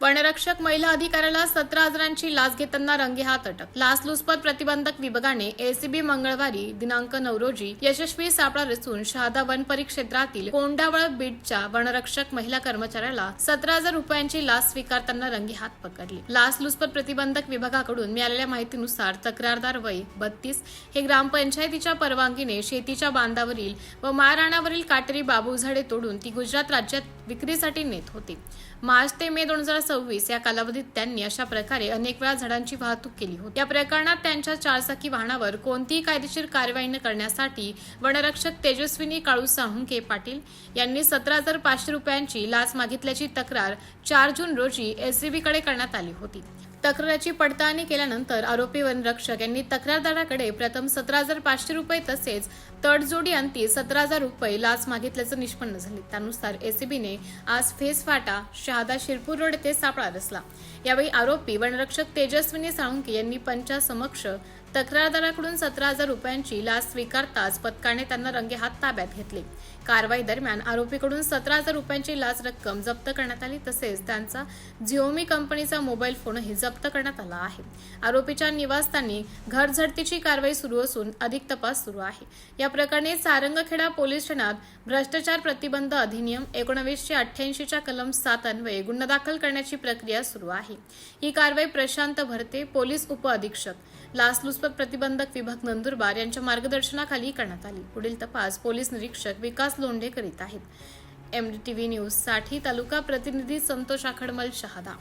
वनरक्षक महिला अधिकाऱ्याला 17,000ची लाच घेताना रंगेहात अटक. लाचलुचपत प्रतिबंधक विभागाने एसीबी मंगळवारी दिनांक 9 रोजी यशस्वी सापळा रचून शहादा वन परिक्षेत्रातील कोंडावळ बीटच्या वनरक्षक महिला कर्मचाऱ्याला 17,000 रुपयांची लाच स्वीकारताना रंगेहात पकडली. लाचलुचपत प्रतिबंधक विभागाकडून मिळालेल्या माहितीनुसार तक्रारदार वय 32 हे ग्रामपंचायतीच्या परवानगीने शेतीच्या बांधावरील व माळरानावरील काटेरी बाबू झाडे तोडून ती गुजरात राज्यात विक्रीसाठी नेत होती. मार्च ते मे 2026 या कालावधीत त्यांनी अशा प्रकारे अनेक वेळा झाडांची वाहतूक केली होती. या प्रकरणात त्यांच्या चारचाकी वाहनावर कोणतीही कायदेशीर कारवाई न करण्यासाठी वनरक्षक तेजस्विनी काळू साळुंखे पाटील यांनी 17,500 रुपयांची लाच मागितल्याची तक्रार 4 जून रोजी एसीबीकडे करण्यात आली होती. तक्रारीची पडताळणी केल्यानंतर आरोपी वनरक्षक यांनी तक्रारदाराकडे प्रथम 17,500 रुपये तसेच तडजोडी अंती 17,000 रुपये लाच मागितल्याचं निष्पन्न झाले. त्यानुसार एसीबीने आज फेस फाटा शहादा शिरपूर रोड येथे सापळा रचला. यावेळी आरोपी वनरक्षक तेजस्विनी साळुंखे यांनी पंचासमक्ष तक्रारदाराकडून 17,000 रुपयांची लाच स्वीकारताच पथकाने त्यांना रंगेहात ताब्यात घेतले. कारवाई दरम्यान आरोपीकडून 17,000 रुपयांची लाच रक्कम जप्त करण्यात आली तसेच त्यांचा झिओमी कंपनीचा मोबाईल फोनही जप्त करण्यात आला आहे. आरोपीच्या निवासस्थानी घरझडतीची कारवाई सुरू असून अधिक तपास सुरू आहे. या प्रकरणी सारंगखेडा पोलीस ठाण्यात भ्रष्टाचार प्रतिबंध अधिनियम 1988 च्या कलम 7 अन्वये गुन्हा दाखल करण्याची प्रक्रिया सुरू आहे. ही कारवाई प्रशांत भरते, पोलीस उपअधीक्षक, लाचलुचपत प्रतिबंधक विभाग नंदुरबार यांच्या मार्गदर्शनाखाली करण्यात आली. पुढील तपास पोलीस निरीक्षक विकास लोंढे करीत आहेत. MDTV न्यूज साठी तालुका प्रतिनिधी संतोष आखडमल, शहादा.